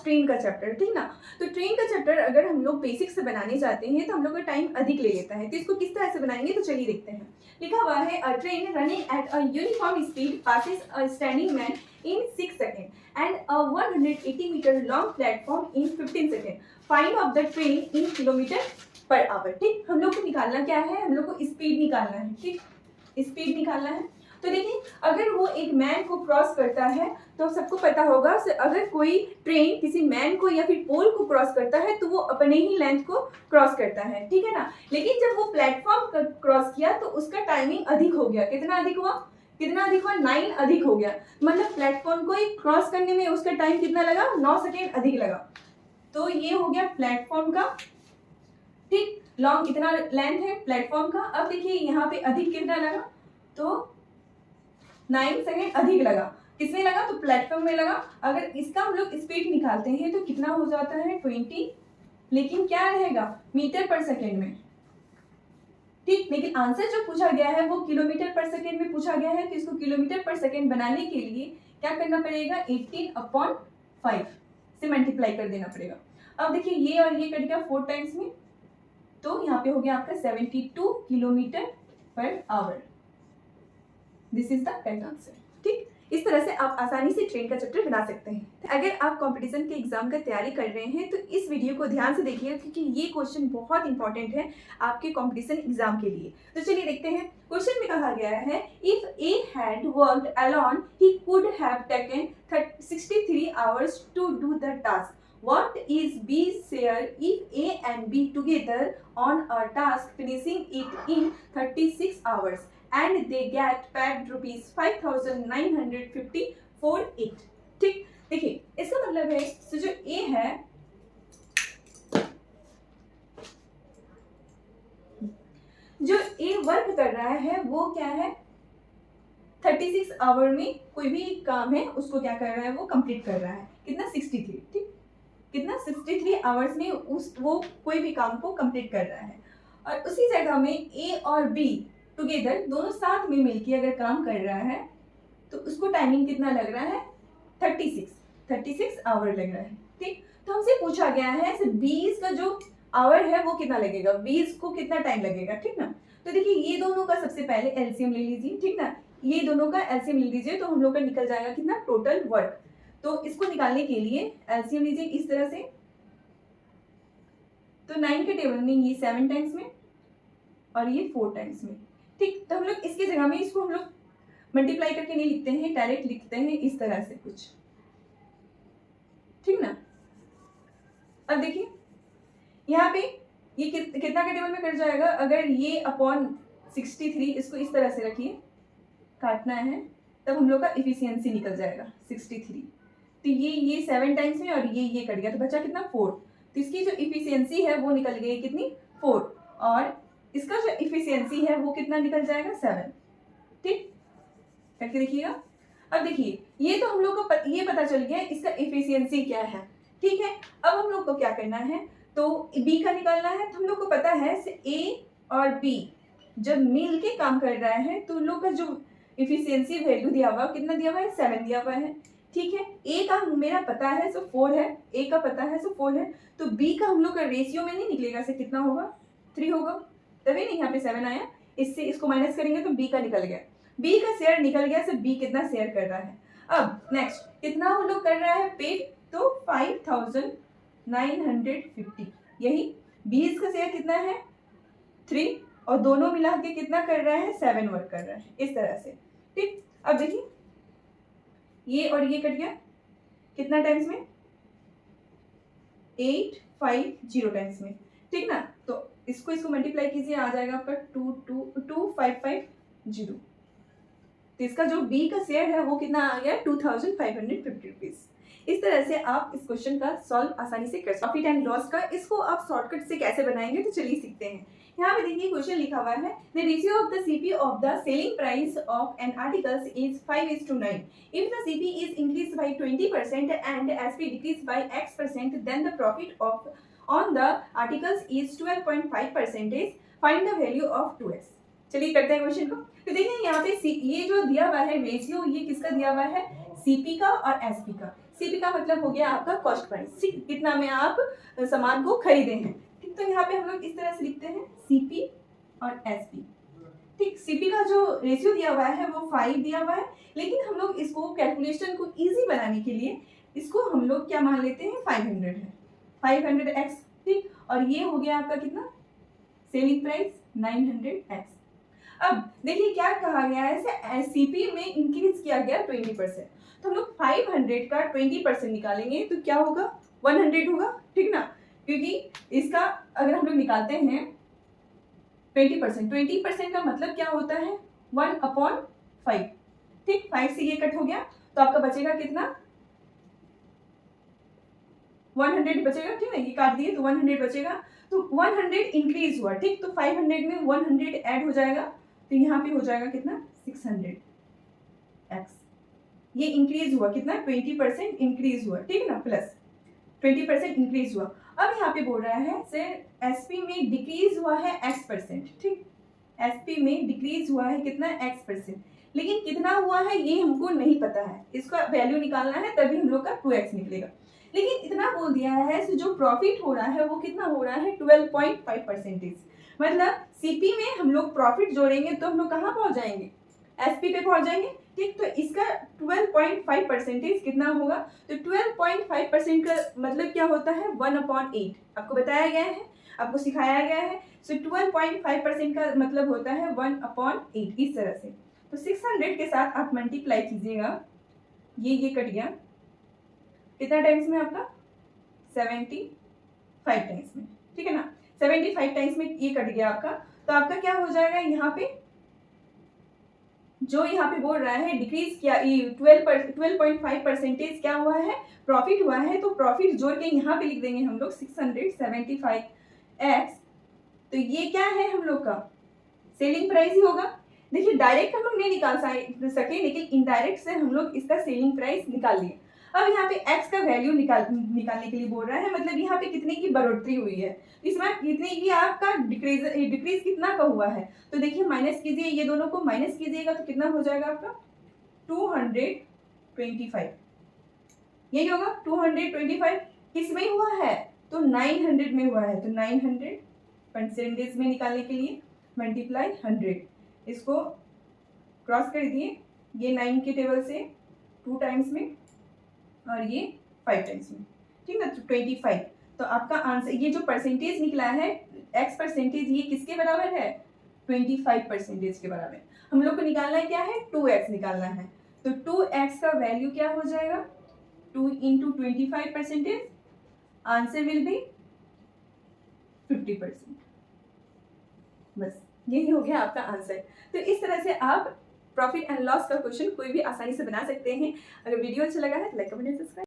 आज ट्रेन का चैप्टर, ठीक ना। तो ट्रेन का चैप्टर अगर हम लोग बेसिक से बनाने चाहते हैं तो हम लोग का टाइम अधिक ले लेता है, तो इसको किस तरह से बनाएंगे तो चलिए देखते हैं। लिखा हुआ है a train running at a uniform speed passes a standing man in 6 second and a 180 metre long platform in 15 second, find of the train in kilometre per hour. ठीक, हम लोग को निकालना क्या है, हम लोग को स्पीड निकालना है। ठीक, स्पीड निकालना है। तो देखिए अगर वो एक मैन को क्रॉस करता है तो सबको पता होगा अगर कोई ट्रेन किसी मैन को या फिर पोल को क्रॉस करता है तो वो अपने ही लेंथ को क्रॉस करता है, ठीक है ना। लेकिन जब वो प्लेटफॉर्म क्रॉस किया तो उसका टाइमिंग अधिक हो गया। कितना अधिक हुआ, कितना अधिक हुआ, 9 अधिक हो गया। मतलब प्लेटफॉर्म को क्रॉस करने में उसका टाइम कितना लगा, 9 सेकेंड अधिक लगा। तो ये हो गया प्लेटफॉर्म का, ठीक, लॉन्ग इतना लेंथ है प्लेटफॉर्म का। अब देखिए यहाँ पे अधिक कितना लगा, तो 9 सेकेंड अधिक लगा। किसमें लगा, तो प्लेटफॉर्म में लगा। अगर इसका हम लोग स्पीड निकालते हैं तो कितना हो जाता है 20, लेकिन क्या रहेगा मीटर पर सेकेंड में। ठीक, लेकिन आंसर जो पूछा गया है वो किलोमीटर पर सेकेंड में पूछा गया है, तो इसको किलोमीटर पर सेकेंड बनाने के लिए क्या करना पड़ेगा, 18/5 से मल्टीप्लाई कर देना पड़ेगा। अब देखिए ये और ये कट गया 4 टाइम्स में, तो यहाँ पे हो गया आपका 72 kilometre per our. This is the correct answer. ठीक, इस तरह से आप आसानी से ट्रेन का चैप्टर बना सकते हैं। अगर आप कंपटीशन के एग्जाम का तैयारी कर रहे हैं तो इस वीडियो को ध्यान से देखिए, क्योंकि ये क्वेश्चन बहुत इंपॉर्टेंट है आपके कंपटीशन एग्जाम के लिए। तो चलिए देखते हैं। क्वेश्चन में कहा गया है, if A had worked alone he could have taken 63 hours to do the task. What is B's share if A and B together on a task finishing it in 36 hours and they get paid ₹5,950 for it? ठीक, देखिए इसका मतलब है तो जो A है, जो A work कर रहा है वो क्या है, 36 आवर में कोई भी काम है उसको क्या कर रहा है, वो कंप्लीट कर रहा है। कितना, 63। ठीक, कितना, 63 आवर्स में वो कोई भी काम को कंप्लीट कर रहा है। और उसी जगह में ए और बी टुगेदर दोनों साथ में मिलकर अगर काम कर रहा है तो उसको टाइमिंग कितना लग रहा है, 36 आवर लग रहा है। ठीक, तो हमसे पूछा गया है 20 का जो आवर है वो कितना लगेगा, 20 को कितना टाइम लगेगा। ठीक ना, तो देखिए ये दोनों का सबसे पहले एलसीएम ले लीजिए। ठीक ना, ये दोनों का एलसीएम ले लीजिए तो हम लोग का निकल जाएगा कितना, टोटल वर्क। तो इसको निकालने के लिए एलसीएम लीजिए इस तरह से, तो 9 के टेबल में ये 7 टाइम्स में और ये 4 टाइम्स में। ठीक, तो हम लोग इसकी जगह में इसको हम लोग मल्टीप्लाई करके नहीं लिखते हैं, डायरेक्ट लिखते हैं इस तरह से कुछ। ठीक ना, अब देखिए यहाँ पे ये कितना के टेबल में कट जाएगा, अगर ये अपॉन 63 इसको इस तरह से रखिए, काटना है तब हम लोग का इफिशियंसी निकल जाएगा 63। तो ये 7 टाइम्स में और ये कट गया तो बचा कितना, 4। तो इसकी जो इफिशियंसी है वो निकल गई कितनी, 4, और इसका जो इफिशियंसी है वो कितना निकल जाएगा, 7। ठीक, करके देखिएगा। अब देखिए ये तो हम लोग को ये पता चल गया इसका इफिशियंसी क्या है। ठीक है, अब हम लोग को क्या करना है, तो बी का निकालना है। तो हम लोग को पता है ए और बी जब मिल के काम कर रहा है तो उन लोग का जो इफिशियंसी वैल्यू दिया हुआ कितना दिया हुआ है, 7 दिया हुआ है। ठीक है, ए का मेरा पता है सो 4 है, ए का पता है सो 4 है, तो बी का हम लोग का रेशियो में नहीं निकलेगा से कितना होगा, 3 होगा, तभी नहीं यहाँ पे 7 आया। इससे इसको माइनस करेंगे तो बी का निकल गया, बी का शेयर निकल गया, से बी कितना शेयर कर रहा है। अब नेक्स्ट कितना हम लोग कर रहा है पेड, तो 5,950, यही 20 का शेयर कितना है, 3, और दोनों मिला के कितना कर रहा है, 7 वर्क कर रहा है इस तरह से। ठीक, अब देखिए ये और ये कट गया कितना टाइम्स में, 850 टाइम्स में। ठीक ना, तो इसको मल्टीप्लाई कीजिए, आ जाएगा आपका 2550। तो इसका जो बी का शेयर है वो कितना आ गया, 2,550 रुपीज। इस तरह से आप इस क्वेश्चन का सॉल्व आसानी से कर सकते हैं। प्रॉफिट एंड लॉस का इसको आप शॉर्टकट से कैसे बनाएंगे तो चलिए सीखते हैं। यहाँ पे देखिए क्वेश्चन लिखा हुआ है, the ratio of the CP of the selling price of N articles is 5:9। If the CP is increase by 20% and SP decrease by x%, then the profit of on the articles is 12.5%। Find the value of 2x। चलिए करते हैं question को। तो देखिए यहाँ पे ये जो दिया हुआ है रेशियो, ये किसका दिया हुआ है, सीपी का और एसपी का। सीपी का मतलब हो गया आपका कॉस्ट प्राइस, ठीक, कितना में आप सामान को खरीदे हैं, ठीक। तो यहाँ पे हम लोग इस तरह से लिखते हैं सीपी और एसपी, ठीक। सीपी का जो रेशियो दिया हुआ है वो 5 दिया हुआ है, लेकिन हम लोग इसको कैलकुलेशन को इजी बनाने के लिए इसको हम लोग क्या मान लेते हैं 500 है, 500x, ठीक। और ये हो गया आपका कितना सेलिंग प्राइस 900x। अब देखिए क्या कहा गया है, सीपी में इंक्रीज किया गया 20%, तो हम लोग 500 का 20% निकालेंगे तो क्या होगा 100 होगा, ठीक ना, क्योंकि इसका अगर हम लोग निकालते हैं 20% का मतलब क्या होता है 1/5, ठीक। 5 से ये कट हो गया तो आपका बचेगा कितना 100 बचेगा, ठीक है, ये काट दिए तो 100 बचेगा, तो 100 इंक्रीज हुआ, ठीक। तो 500 में 100 ऐड हो जाएगा तो यहाँ पे हो जाएगा कितना 600x, ये इंक्रीज हुआ कितना 20% इंक्रीज हुआ, ठीक ना, प्लस 20% इंक्रीज हुआ। अब यहाँ पे बोल रहा है सर एसपी में डिक्रीज हुआ है x%, ठीक। एसपी में डिक्रीज हुआ है कितना x%, लेकिन कितना हुआ है ये हमको नहीं पता है, इसका वैल्यू निकालना है तभी हम लोग का 2x निकलेगा। लेकिन इतना बोल दिया है तो जो प्रॉफिट हो रहा है वो कितना हो रहा है 12.5%, मतलब सीपी में हम लोग प्रॉफिट जोड़ेंगे तो हम लोग कहाँ पहुंच जाएंगे एसपी पे पहुंच जाएंगे, ठीक। तो इसका 12.5% कितना होगा, तो 12.5% का मतलब क्या होता है 1/8, आपको बताया गया है, आपको सिखाया गया है। सो 12.5% का मतलब होता है 1/8, इस तरह से। तो 600 के साथ आप मल्टीप्लाई कीजिएगा, ये कट गया कितना टाइम्स में आपका 75 टाइम्स में, ठीक है ना, 75 टाइम्स में ये कट गया आपका, तो आपका क्या हो जाएगा यहाँ पे जो यहाँ पे बोल रहा है डिक्रीज किया 12.5% क्या हुआ है प्रॉफिट हुआ है, तो प्रॉफिट जोड़ के यहाँ पे लिख देंगे हम लोग 675x, तो ये क्या है हम लोग का सेलिंग प्राइस ही होगा। देखिए डायरेक्ट हम लोग नहीं निकाल सके, लेकिन इनडायरेक्ट से हम लोग इसका सेलिंग प्राइस निकाल लिए। अब यहाँ पे x का वैल्यू निकालने के लिए बोल रहा है, मतलब यहाँ पे कितने की बढ़ोतरी हुई है, इसमें कितने की आपका डिक्रीज कितना का हुआ है, तो देखिए माइनस कीजिए, ये दोनों को माइनस कीजिएगा तो कितना हो जाएगा आपका 225, यही होगा 225, किस में हुआ है तो 900 में हुआ है, तो 900 परसेंटेज में निकालने के लिए मल्टीप्लाई 100, इसको क्रॉस कर दिए, ये 9 के टेबल से 2 टाइम्स में और ये 5 टाइम्स में, ठीक ना, तो 25। तो आपका आंसर ये जो परसेंटेज निकला है x%, ये किसके बराबर है 25% के बराबर। हम लोग को निकालना है क्या है 2x निकालना है, तो 2x का वैल्यू क्या हो जाएगा 2 × 25%, आंसर विल बी 50%। बस यही हो गया आपका आंसर। तो इस तरह से आप प्रॉफिट एंड लॉस का क्वेश्चन कोई भी आसानी से बना सकते हैं। अगर वीडियो अच्छा लगा है तो लाइक कमेंट सब्सक्राइब।